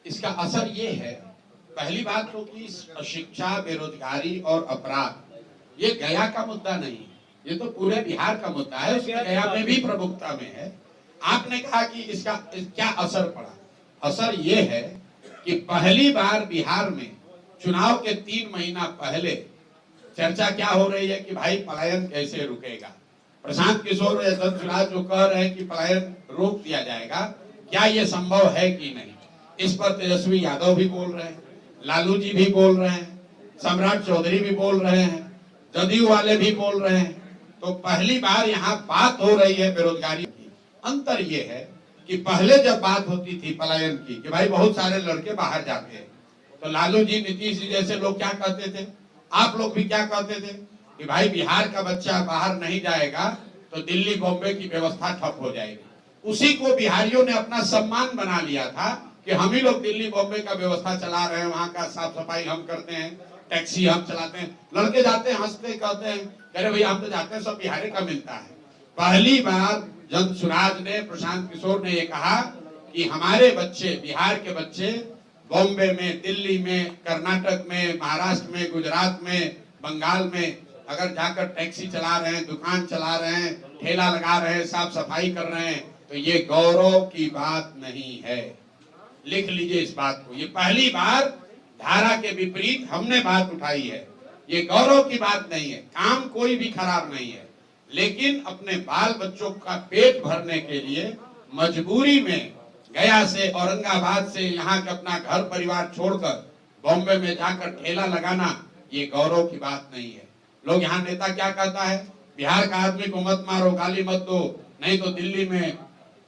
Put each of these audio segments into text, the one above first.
इसका असर ये है, पहली बात तो कि शिक्षा, बेरोजगारी और अपराध ये गया का मुद्दा नहीं है, ये तो पूरे बिहार का मुद्दा है, उसमें गया में भी प्रमुखता में है। आपने कहा कि इसका क्या असर पड़ा। असर ये है कि पहली बार बिहार में चुनाव के 3 महीना पहले चर्चा क्या हो रही है कि भाई पलायन कैसे रुकेगा। प्रशांत किशोर और यशवंत जो कह रहे हैं कि पलायन रोक दिया जाएगा, क्या ये संभव है कि नहीं। इस पर तेजस्वी यादव भी बोल रहे हैं, लालू जी भी बोल रहे हैं, सम्राट चौधरी भी बोल रहे हैं, जदयू वाले भी बोल रहे हैं। तो पहली बार यहाँ बात हो रही है बेरोजगारी की। अंतर ये है कि पहले जब बात होती थी पलायन की कि भाई बहुत सारे लड़के बाहर जाते हैं, तो लालू जी, नीतीश जी जैसे लोग क्या कहते थे, आप लोग भी क्या कहते थे कि भाई बिहार का बच्चा बाहर नहीं जाएगा तो दिल्ली बॉम्बे की व्यवस्था ठप हो जाएगी। उसी को बिहारियों ने अपना सम्मान बना लिया था कि हम ही लोग दिल्ली बॉम्बे का व्यवस्था चला रहे हैं, वहां का साफ सफाई हम करते हैं, टैक्सी हम चलाते हैं। लड़के जाते हैं, हंसते कहते हैं, कह रहे भैया हम तो जाते हैं, सब बिहारी का मिलता है। पहली बार जन सुराज ने, प्रशांत किशोर ने ये कहा कि हमारे बच्चे, बिहार के बच्चे बॉम्बे में, दिल्ली में, कर्नाटक में, महाराष्ट्र में, गुजरात में, बंगाल में अगर जाकर टैक्सी चला रहे हैं, दुकान चला रहे हैं, ठेला लगा रहे हैं, साफ सफाई कर रहे हैं, तो ये गौरव की बात नहीं है। लिख लीजिए इस बात को। ये पहली बार धारा के विपरीत हमने बात उठाई है। ये गौरव की बात नहीं है, काम कोई भी खराब नहीं है, लेकिन अपने बाल बच्चों का पेट भरने के लिए मजबूरी में गया से, औरंगाबाद से यहाँ के अपना घर परिवार छोड़कर बॉम्बे में जाकर ठेला लगाना, ये गौरव की बात नहीं है। लोग यहाँ नेता क्या कहता है, बिहार का आदमी को मत मारो, गाली मत दो, नहीं तो दिल्ली में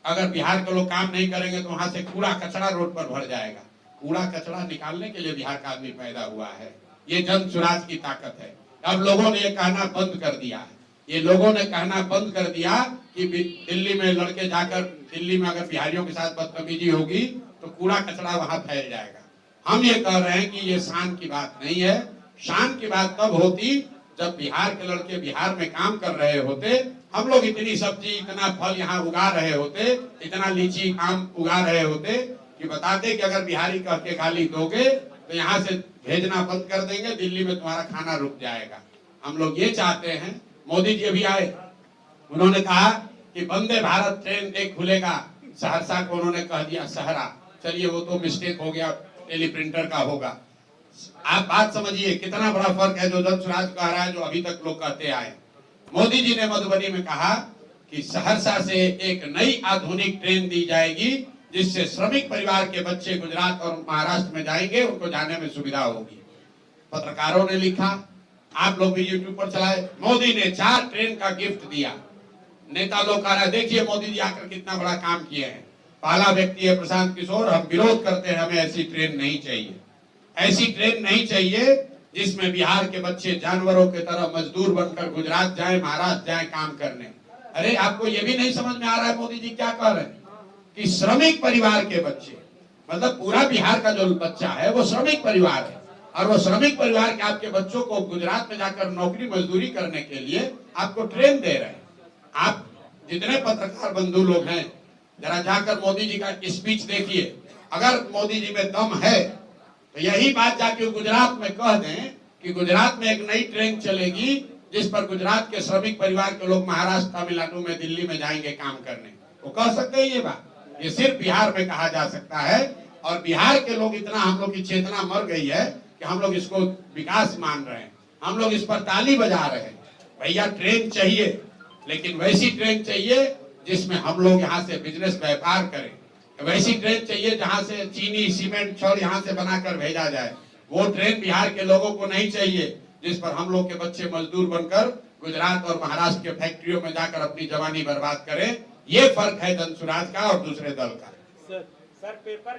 अगर बिहार के लोग काम नहीं करेंगे तो वहां से कूड़ा कचरा रोड पर भर जाएगा। कूड़ा कचरा निकालने के लिए बिहार का आदमी पैदा हुआ है। ये जन सुराज की ताकत है। अब लोगों ने ये कहना बंद कर दिया है। ये लोगों ने कहना बंद कर दिया कि दिल्ली में लड़के जाकर, दिल्ली में अगर बिहारियों के साथ बदतमीजी होगी तो कूड़ा कचरा वहां फैल जाएगा। हम ये कह रहे हैं कि ये शान की बात नहीं है। शान की बात तब होती जब बिहार के लड़के बिहार में काम कर रहे होते, हम लोग इतनी सब्जी, इतना फल यहाँ उगा रहे होते, इतना लीची आम उगा रहे होते कि बताते कि अगर बिहारी कह के गाली दोगे तो यहाँ से भेजना बंद कर देंगे, दिल्ली में तुम्हारा खाना रुक जाएगा। हम लोग ये चाहते हैं। मोदी जी अभी आए, उन्होंने कहा कि वंदे भारत ट्रेन एक खुलेगा, सहरसा को उन्होंने कह दिया सहरा। चलिए वो तो मिस्टेक हो गया, टेलीप्रिंटर का होगा। आप बात समझिए कितना बड़ा फर्क है जो जन सुराज कह रहा है, जो अभी तक लोग कहते आए। मोदी जी ने मधुबनी में कहा कि सहरसा से एक नई आधुनिक ट्रेन दी जाएगी जिससे श्रमिक परिवार के बच्चे गुजरात और महाराष्ट्र में जाएंगे, उनको जाने में सुविधा होगी। पत्रकारों ने लिखा, आप लोग भी यूट्यूब पर चलाए, मोदी ने 4 ट्रेन का गिफ्ट दिया। नेता लोग कह रहे हैं देखिए मोदी जी आकर कितना बड़ा काम किए हैं। पहला व्यक्ति है प्रशांत किशोर, हम विरोध करते हैं, हमें ऐसी ट्रेन नहीं चाहिए। ऐसी ट्रेन नहीं चाहिए जिसमें बिहार के बच्चे जानवरों की तरह मजदूर बनकर गुजरात जाए, महाराष्ट्र जाए काम करने। अरे आपको ये भी नहीं समझ में आ रहा है मोदी जी क्या कह रहे हैं कि श्रमिक परिवार के बच्चे, मतलब पूरा बिहार का जो बच्चा है वो श्रमिक परिवार है, और वो श्रमिक परिवार के आपके बच्चों को गुजरात में जाकर नौकरी मजदूरी करने के लिए आपको ट्रेन दे रहे हैं। आप जितने पत्रकार बंधु लोग हैं, जरा जाकर मोदी जी का स्पीच देखिए। अगर मोदी जी में दम है तो यही बात जाके गुजरात में कह दें कि गुजरात में एक नई ट्रेन चलेगी जिस पर गुजरात के श्रमिक परिवार के लोग महाराष्ट्र, तमिलनाडु में, दिल्ली में जाएंगे काम करने। वो कह सकते हैं ये बात, ये सिर्फ बिहार में कहा जा सकता है। और बिहार के लोग इतना, हम लोग की चेतना मर गई है कि हम लोग इसको विकास मान रहे हैं, हम लोग इस पर ताली बजा रहे हैं। भैया ट्रेन चाहिए, लेकिन वैसी ट्रेन चाहिए जिसमें हम लोग यहाँ से बिजनेस व्यापार करें। वैसी ट्रेन चाहिए जहाँ से चीनी, सीमेंट, छड़ यहाँ से बनाकर भेजा जाए। वो ट्रेन बिहार के लोगों को नहीं चाहिए जिस पर हम लोग के बच्चे मजदूर बनकर गुजरात और महाराष्ट्र के फैक्ट्रियों में जाकर अपनी जवानी बर्बाद करें। ये फर्क है जन सुराज का और दूसरे दल का। Sir paper